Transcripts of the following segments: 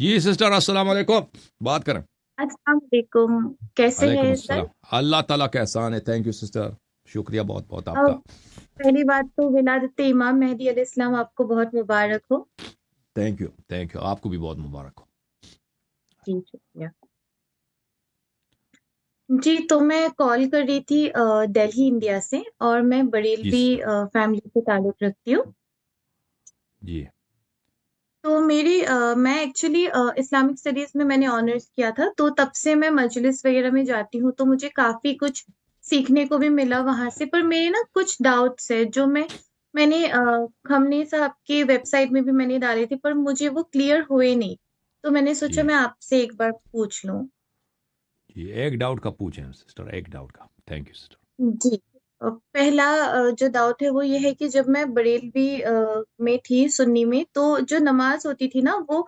جی sister السلام علیکم. بات کریں. السلام علیکم، کیسے علیکم ہیں سر؟ السلام. اللہ تعالیٰ کا احسان ہے. Thank you sister. شکریہ بہت بہت آپ اب کا. پہلی بات تو ولادت امام مہدی علیہ السلام آپ کو بہت مبارک ہو۔ Thank you thank you. آپ کو بھی بہت مبارک ہو. جی شکریہ۔ جی تو میں کال کر رہی تھی دہلی انڈیا سے، اور میں جی بریلوی سسٹر. فیملی سے تعلق رکھتی ہوں۔ جی تو میں ایکچولی اسلامک اسٹڈیز میں نے آنرس کیا تھا، تو تب سے میں مجلس وغیرہ میں جاتی ہوں، تو مجھے کافی کچھ سیکھنے کو بھی ملا وہاں سے۔ پر میرے نا کچھ ڈاؤٹس ہے جو میں نے کھمنی صاحب کی ویب سائٹ میں بھی میں نے ڈالے تھے، پر مجھے وہ کلیئر ہوئے نہیں، تو میں نے سوچا جی میں آپ سے ایک بار پوچھ لوں۔ جی. ایک ڈاؤٹ کا پوچھیں سسٹر. ایک ڈاؤٹ کا. Thank you sister. جی پہلا جو ڈاؤٹ ہے وہ یہ ہے کہ جب میں بریلوی میں تھی سنی میں، تو جو نماز ہوتی تھی نا، وہ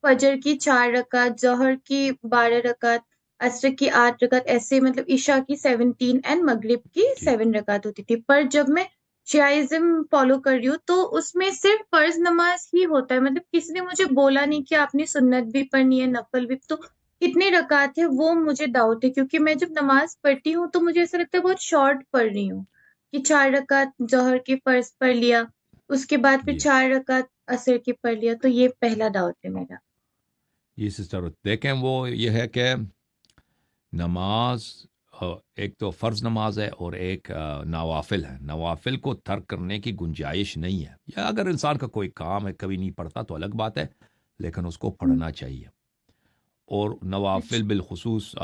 فجر کی 4 رکعت، ظہر کی 12 رکعت، عصر کی 8 رکعت، ایسے مطلب عشاء کی 17 اینڈ مغرب کی جی 7 رکعت ہوتی تھی۔ پر جب میں شیعزم فالو کر رہی ہوں تو اس میں صرف فرض نماز ہی ہوتا ہے، مطلب کسی نے مجھے بولا نہیں کہ آپ نے سنت بھی پڑھنی ہے، نفل بھی۔ تو کتنے رکعت ہے وہ مجھے ڈاؤٹ ہے، کیونکہ میں جب نماز پڑھتی ہوں تو مجھے ایسا لگتا ہے بہت شارٹ پڑھ رہی ہوں، کہ 4 رکعت ظہر کی فرض پڑھ لیا، اس کے بعد پھر جی 4 رکعت عصر کی پڑھ لیا۔ تو یہ پہلا ڈاؤٹ ہے میرا۔ جی سسٹر. دیکھیں وہ یہ ہے کہ نماز ایک تو فرض نماز ہے اور ایک نوافل ہے. نوافل کو ترک کرنے کی گنجائش نہیں ہے. یا اگر انسان کا کوئی کام ہے کبھی نہیں پڑھتا تو الگ بات ہے، لیکن اس کو ہم، پڑھنا چاہیے. اور نوافل اچھا بالخصوص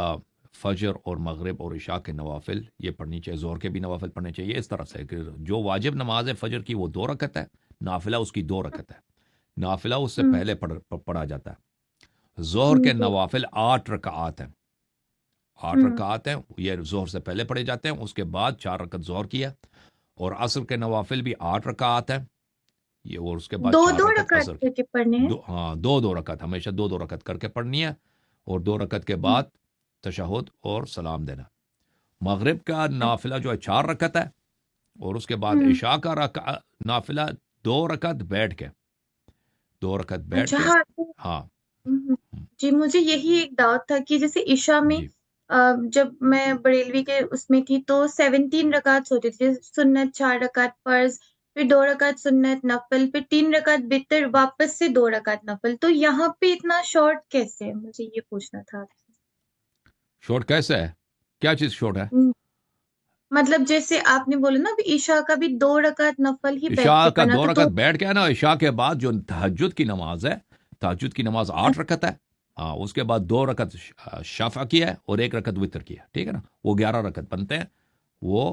فجر اور مغرب اور عشاء کے نوافل یہ پڑھنی چاہیے. زور کے بھی نوافل پڑھنے چاہیے. اس طرح سے کہ جو واجب نماز ہے فجر کی وہ 2 رکعت ہے، نافلہ اس کی 2 رکعت ہے. نافلہ اس سے ہم، پہلے پڑھا جاتا ہے. ظہر کے تو نوافل 8 رکعات ہیں. آٹھ ہم، رکعات ہیں یہ ظہر سے پہلے پڑھے جاتے ہیں. اس کے بعد 4 رکعت ظہر کی ہے. اور عصر کے نوافل بھی 8 رکعات ہیں یہ. اور اس کے بعد دو چار دو رکعت رکعت عصر کی. کر کے پڑھنے ہیں؟ دو رکعت ہمیشہ 2 رکعت کر کے پڑھنی ہے. اور 2 رکعت کے ہم، بعد تشہد اور سلام دینا. مغرب کا نافلہ جو ہے 4 رکعت ہے. اور اس کے بعد ہم، عشاء کا نافلہ 2 رکعت بیٹھ کے. 2 رکعت بیٹھ اچھا کے. ہاں ہاں. جی مجھے یہی ایک ڈاؤٹ تھا کہ جیسے عشاء میں جی جب میں بریلوی کے اس میں تھی تو 17 رکعت ہوتی تھی، سنت 4 رکعت فرض، پھر 2 رکعت سنت نفل، پھر 3 رکعت وتر، واپس سے 2 رکعت نفل۔ تو یہاں پہ اتنا شارٹ کیسے ہے؟ مجھے یہ پوچھنا تھا آپ سے۔ شورٹ کیسے ہے؟ کیا چیز شورٹ ہے؟ مطلب جیسے آپ نے بولا نا ابھی عشاء کا بھی 2 رکعت نفل ہی بیٹھ عشاء کے کا پڑھنا، دو تو رکعت بیٹھ کے ہے نا. عشاء کے بعد جو تہجد کی نماز ہے، تہجد کی نماز 8 رکعت ہے. ہاں اس کے بعد 2 رکعت شفع کی ہے اور 1 رکعت وطر کی ہے. ٹھیک ہے نا. وہ 11 رکعت بنتے ہیں وہ.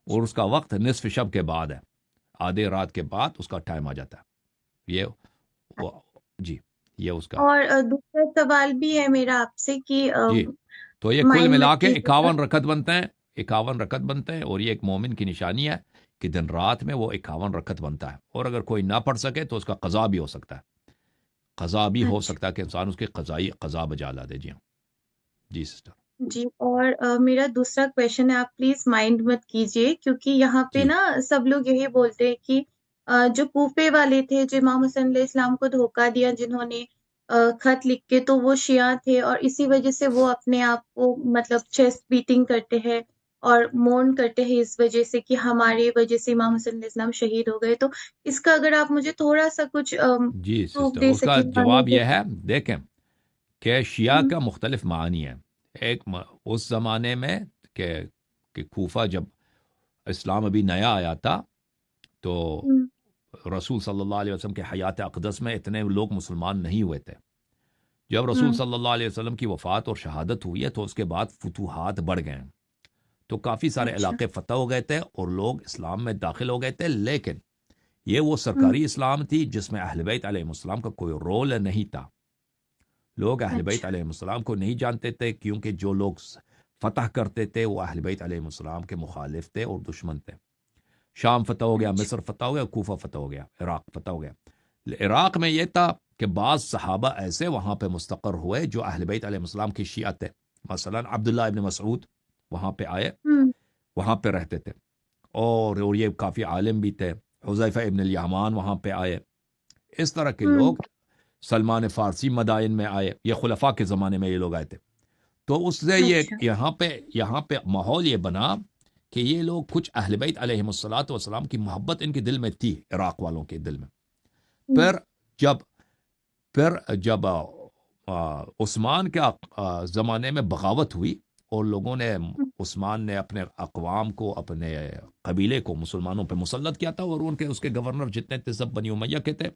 اور اس کا وقت نصف شب کے بعد ہے. آدھے رات کے بعد اس کا ٹائم آ جاتا ہے. یہ وہ- جی یہ اس کا. اور دوسرا سوال بھی ہے میرا آپ سے کہ جی تو یہ کل مائنڈ ملا مت کے کیجیے گا۔ 51 رکعت بنتے ہیں. 51 رکعت بنتے ہیں اور یہ ایک مومن کی نشانی ہے کہ دن رات میں وہ 51 رکعت بنتا ہے. اور اگر کوئی نہ پڑھ سکے تو اس کا قضا بھی ہو سکتا ہے. قضا بھی ہو اچھا سکتا ہے کہ انسان اس کی قضا بجا لا دے. جی ہاں. جی سسٹر. جی، اور میرا دوسرا کویشچن ہے، آپ پلیز مائنڈ مت کیجیے، کیونکہ یہاں پہ جی نا سب لوگ یہی بولتے ہیں کہ جو کوفے والے تھے جو امام حسین علیہ السلام کو دھوکہ دیا، جنہوں نے خط لکھ کے، تو وہ شیعہ تھے، اور اسی وجہ سے وہ اپنے آپ کو مطلب چیسٹ بیٹنگ کرتے ہیں اور مورن کرتے ہیں اس وجہ سے کہ ہماری وجہ سے امام حسین علیہ السلام شہید ہو گئے۔ تو اس کا اگر آپ مجھے تھوڑا سا کچھ جی پروف سسٹر. دے اس کا سکیں جواب مجھے۔ یہ ہے دیکھیں کہ شیعہ کا مختلف معنی ہے. اس زمانے میں کہ کوفہ جب اسلام ابھی نیا آیا تھا تو رسول صلی اللہ علیہ وسلم کے حیات اقدس میں اتنے لوگ مسلمان نہیں ہوئے تھے. جب رسول صلی اللہ علیہ وسلم کی وفات اور شہادت ہوئی ہے تو اس کے بعد فتوحات بڑھ گئے ہیں. تو کافی سارے اچھا علاقے فتح ہو گئے تھے اور لوگ اسلام میں داخل ہو گئے تھے. لیکن یہ وہ ہوں، سرکاری اسلام تھی جس میں اہل بیت علیہ السلام کا کوئی رول نہیں تھا. لوگ اہل بیت اچھا علیہ السلام کو نہیں جانتے تھے کیونکہ جو لوگ فتح کرتے تھے وہ اہل بیت علیہ السلام کے مخالف تھے اور دشمن تھے. شام فتح ہو گیا، اچھا مصر فتح ہو گیا، کوفہ فتح ہو گیا، عراق فتح ہو گیا. عراق میں یہ تھا کہ بعض صحابہ ایسے وہاں پہ مستقر ہوئے جو اہل بیت علیہ السلام کی شیعہ تھے. مثلا عبداللہ ابن مسعود وہاں پہ آئے، ہوں وہاں پہ رہتے تھے. اور یہ کافی عالم بھی تھے. حذیفہ ابن الیمان وہاں پہ آئے. اس طرح کے ہوں لوگ سلمان فارسی مدائن میں آئے، یہ خلفاء کے زمانے میں یہ لوگ آئے تھے. تو اس سے یہ اچھا یہاں پہ ماحول یہ بنا کہ یہ لوگ کچھ اہل بیت علیہم الصلاۃ والسلام کی محبت ان کے دل میں تھی، عراق والوں کے دل میں. پھر جب عثمان کے زمانے میں بغاوت ہوئی اور لوگوں نے، عثمان نے اپنے اقوام کو، اپنے قبیلے کو مسلمانوں پہ مسلط کیا تھا، اور اس کے گورنر جتنے تھے سب بنی امیہ کے تھے،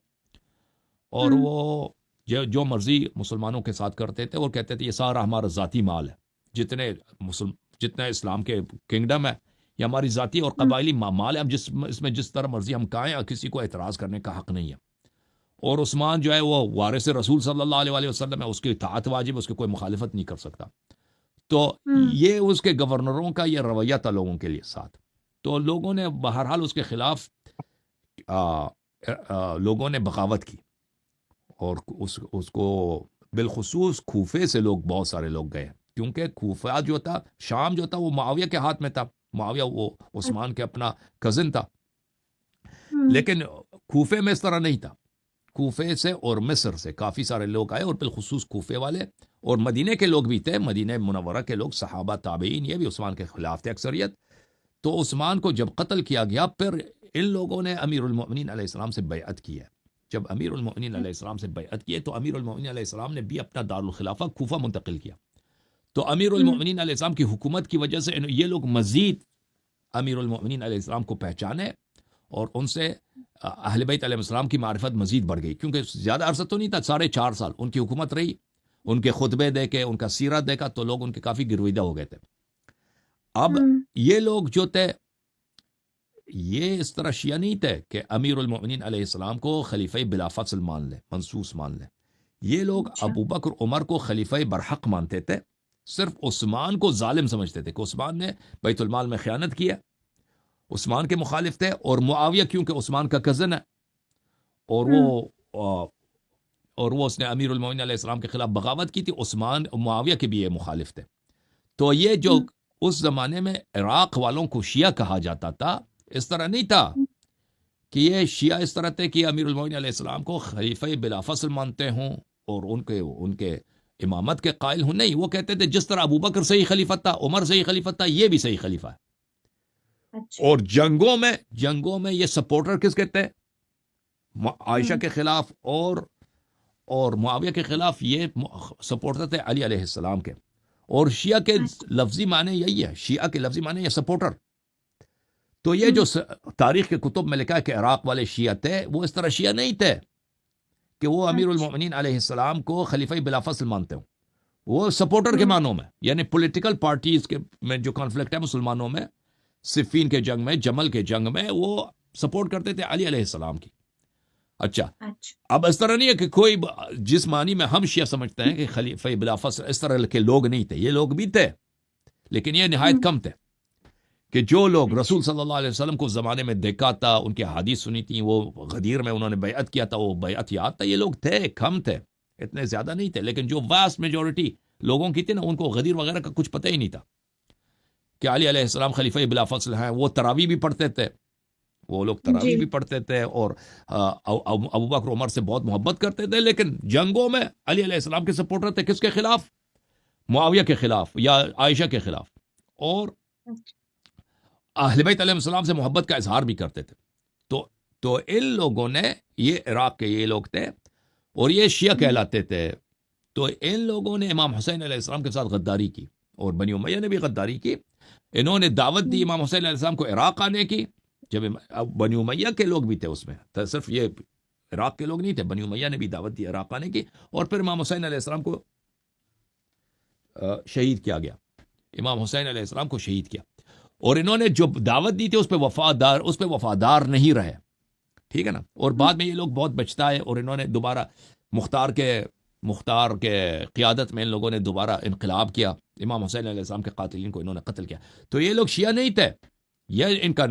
اور وہ جو مرضی مسلمانوں کے ساتھ کرتے تھے، اور کہتے تھے یہ سارا ہمارا ذاتی مال ہے، جتنے اسلام کے کنگڈم ہے یہ ہماری ذاتی اور قبائلی مال ہے، اس میں جس طرح مرضی ہم کھائیں، کسی کو اعتراض کرنے کا حق نہیں ہے. اور عثمان جو ہے وہ وارث رسول صلی اللہ علیہ وسلم ہے، اس کی اطاعت واجب، اس کی کوئی مخالفت نہیں کر سکتا. تو یہ اس کے گورنروں کا یہ رویہ تھا لوگوں کے لیے ساتھ. تو لوگوں نے بہرحال اس کے خلاف لوگوں نے بغاوت کی، اور اس کو بالخصوص کوفے سے بہت سارے لوگ گئے، کیونکہ کوفہ جو تھا، شام جو تھا، وہ معاویہ کے ہاتھ میں تھا. معاویہ وہ عثمان کے اپنا کزن تھا. لیکن کوفے میں اس طرح نہیں تھا. کوفے سے اور مصر سے کافی سارے لوگ آئے، اور بالخصوص کوفے والے اور مدینے کے لوگ بھی تھے، مدینہ منورہ کے لوگ، صحابہ تابعین، یہ بھی عثمان کے خلاف تھے اکثریت. تو عثمان کو جب قتل کیا گیا، پھر ان لوگوں نے امیر المؤمنین علیہ السلام سے بیعت کی ہے. جب امیر المؤمنین علیہ السلام سے بیعت کی ہے تو امیر المؤمنین علیہ السلام نے بھی اپنا دارالخلافہ کوفہ منتقل کیا. تو امیر المؤمنین علیہ السلام کی حکومت کی وجہ سے یہ لوگ مزید امیر المؤمنین علیہ السلام کو پہچانے، اور ان سے اہل بیت علیہ السلام کی معرفت مزید بڑھ گئی، کیونکہ زیادہ عرصہ تو نہیں تھا، 4.5 سال ان کی حکومت رہی. ان کے خطبے دیکھے، ان کا سیرت دیکھا، تو لوگ ان کے کافی گرویدہ ہو گئے تھے. اب یہ لوگ جو تھے، یہ اس طرح شیعہ نہیں تھے کہ امیر المؤمنین علیہ السلام کو خلیفہ بلا فصل مان لیں، منصوص مان لیں. یہ لوگ ابو بکر عمر کو خلیفہ برحق مانتے تھے، صرف عثمان کو ظالم سمجھتے تھے کہ عثمان نے بیت المال میں خیانت کی ہے، عثمان کے مخالف تھے. اور معاویہ کیونکہ عثمان کا کزن ہے، اور وہ اس نے امیر المؤمنین علیہ السلام کے خلاف بغاوت کی تھی، عثمان معاویہ کے بھی یہ مخالف تھے. تو یہ جو اس زمانے میں عراق والوں کو شیعہ کہا جاتا تھا، اس طرح نہیں تھا کہ یہ شیعہ اس طرح تھے کہ امیر المؤمنین علیہ السلام کو خلیفہ بلا فصل مانتے ہوں اور ان کے امامت کے قائل ہوں. نہیں، وہ کہتے تھے جس طرح ابو بکر صحیح خلیفت تھا، عمر صحیح خلیفت تھا، یہ بھی صحیح خلیفہ ہے. اور جنگوں میں یہ سپورٹر کس کہتے ہیں؟ عائشہ کے خلاف اور معاویہ کے خلاف یہ سپورٹر تھے علی علیہ السلام کے. اور شیعہ کے لفظی معنی یہی ہے، شیعہ کے لفظی معنی یہ سپورٹر. تو یہ جو تاریخ کے کتب میں لکھا ہے کہ عراق والے شیعہ تھے، وہ اس طرح شیعہ نہیں تھے کہ وہ امیر المؤمنین علیہ السلام کو خلیفہ بلا فصل مانتے ہوں. وہ سپورٹر کے معنوں میں، یعنی پولیٹیکل پارٹیز کے میں جو کانفلکٹ ہے مسلمانوں میں، صفین کے جنگ میں، جمل کے جنگ میں، وہ سپورٹ کرتے تھے علی علیہ السلام کی. اچھا، اب اس طرح نہیں ہے کہ کوئی جس معنی میں ہم شیعہ سمجھتے ہیں کہ خلیفہ بلا فصل، اس طرح کے لوگ نہیں تھے. یہ لوگ بھی تھے، لیکن یہ نہایت کم تھے. کہ جو لوگ رسول صلی اللہ علیہ وسلم کو اس زمانے میں دیکھا تھا، ان کی حدیث سنی تھی، وہ غدیر میں انہوں نے بیعت کیا تھا، وہ بیعت یاد تھا، یہ لوگ تھے، کم تھے، اتنے زیادہ نہیں تھے. لیکن جو واسٹ میجورٹی لوگوں کی تھی نا، ان کو غدیر وغیرہ کا کچھ پتہ ہی نہیں تھا کہ علی علیہ السلام خلیفہ بلا فصل ہیں. وہ تراویح بھی پڑھتے تھے، وہ لوگ تراویح بھی پڑھتے تھے، اور ابو بکر عمر سے بہت محبت کرتے تھے. لیکن جنگوں میں علی علیہ السلام کے سپورٹر تھے. کس کے خلاف؟ معاویہ کے خلاف یا عائشہ کے خلاف. اور اہل بیت علیہ السلام سے محبت کا اظہار بھی کرتے تھے. تو ان لوگوں نے، یہ عراق کے یہ لوگ تھے اور یہ شیعہ کہلاتے تھے. تو ان لوگوں نے امام حسین علیہ السلام کے ساتھ غداری کی، اور بنی امیہ نے بھی غداری کی. انہوں نے دعوت دی امام حسین علیہ السلام کو عراق آنے کی. جب بنی امیہ کے لوگ بھی تھے اس میں، صرف یہ عراق کے لوگ نہیں تھے، بنی امیہ نے بھی دعوت دی عراق آنے کی. اور پھر امام حسین علیہ السلام کو شہید کیا گیا، امام حسین علیہ السلام کو شہید کیا. اور انہوں نے جو دعوت دی تھی اس پہ وفادار نہیں رہے. ٹھیک ہے نا. اور بعد میں یہ لوگ بہت بچتا ہے، اور انہوں نے دوبارہ مختار کے قیادت میں ان لوگوں نے دوبارہ انقلاب کیا. امام حسین علیہ السلام کے قاتلین کو انہوں نے قتل کیا. تو یہ لوگ شیعہ نہیں تھے، یہ ان کا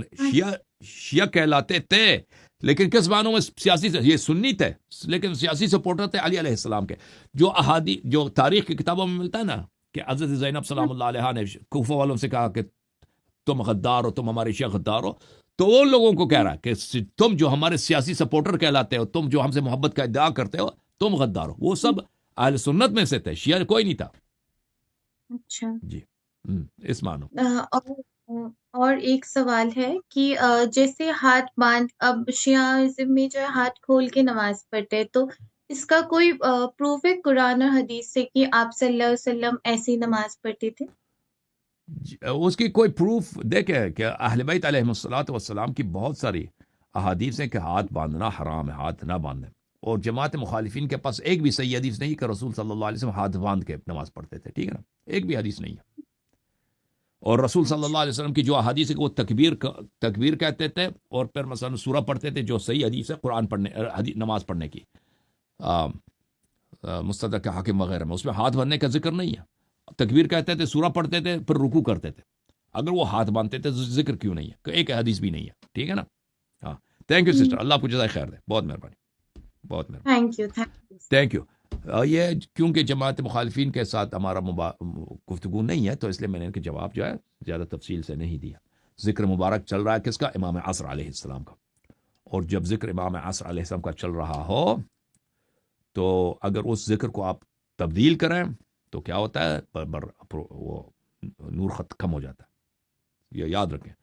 شیعہ کہلاتے تھے، لیکن کس معنوں میں؟ سیاسی سے. یہ سنی تھے لیکن سیاسی سپورٹر تھے علی علیہ السلام کے. جو تاریخ کی کتابوں میں ملتا ہے نا کہ حضرت زینب سلام اللہ علیہ نے کوفہ والوں سے کہا کہ تم غدار ہو، تم ہمارے شیعہ غدار ہو. تو ان لوگوں کو کہہ رہا ہے کہ تم جو ہمارے سیاسی سپورٹر کہلاتے ہو، تم جو ہم سے محبت کا ادعا کرتے ہو، تم غدار ہو. وہ سب اہل سنت میں سے تھے, شیعہ کوئی نہیں تھا. اچھا. جی اس معنی. اور ایک سوال ہے کہ جیسے ہاتھ باندھ, اب شیعہ میں جو ہے ہاتھ کھول کے نماز پڑھتے ہیں, تو اس کا کوئی پروف ہے قرآن اور حدیث سے کہ آپ صلی اللہ علیہ وسلم ایسی نماز پڑھتے تھے؟ اس کی کوئی پروف دیکھے کہ اہل بیت علیہ الصلوۃ والسلام کی بہت ساری احادیث ہیں کہ ہاتھ باندھنا حرام ہے, ہاتھ نہ باندھیں. اور جماعت مخالفین کے پاس ایک بھی صحیح حدیث نہیں کہ رسول صلی اللہ علیہ وسلم ہاتھ باندھ کے نماز پڑھتے تھے. ٹھیک ہے نا, ایک بھی حدیث نہیں ہے. اور رسول صلی اللہ علیہ وسلم کی جو احادیث ہے کہ وہ تکبیر کہتے تھے, اور پھر مثلا سورہ پڑھتے تھے جو صحیح حدیث ہے قرآن پڑھنے نماز پڑھنے کی, مستدرک حاکم وغیرہ میں, اس میں ہاتھ بھرنے کا ذکر نہیں ہے. تکبیر کہتے تھے, سورہ پڑھتے تھے, پھر رکوع کرتے تھے. اگر وہ ہاتھ باندھتے تھے تو ذکر کیوں نہیں ہے؟ ایک حدیث بھی نہیں ہے. ٹھیک ہے نا. ہاں, تھینک یو سسٹر, اللہ آپ کو جزائے خیر دے. بہت مہربانی, بہت مہربانی. Thank you. یہ کیونکہ جماعت مخالفین کے ساتھ ہمارا گفتگو نہیں ہے, تو اس لیے میں نے ان کے جواب جو ہے زیادہ تفصیل سے نہیں دیا. ذکر مبارک چل رہا ہے کس کا؟ امام عصر علیہ السلام کا. اور جب ذکر امام عصر علیہ السلام کا چل رہا ہو تو اگر اس ذکر کو آپ تبدیل کریں تو کیا ہوتا ہے؟ وہ نور خط کم ہو جاتا ہے. یہ یاد رکھیں.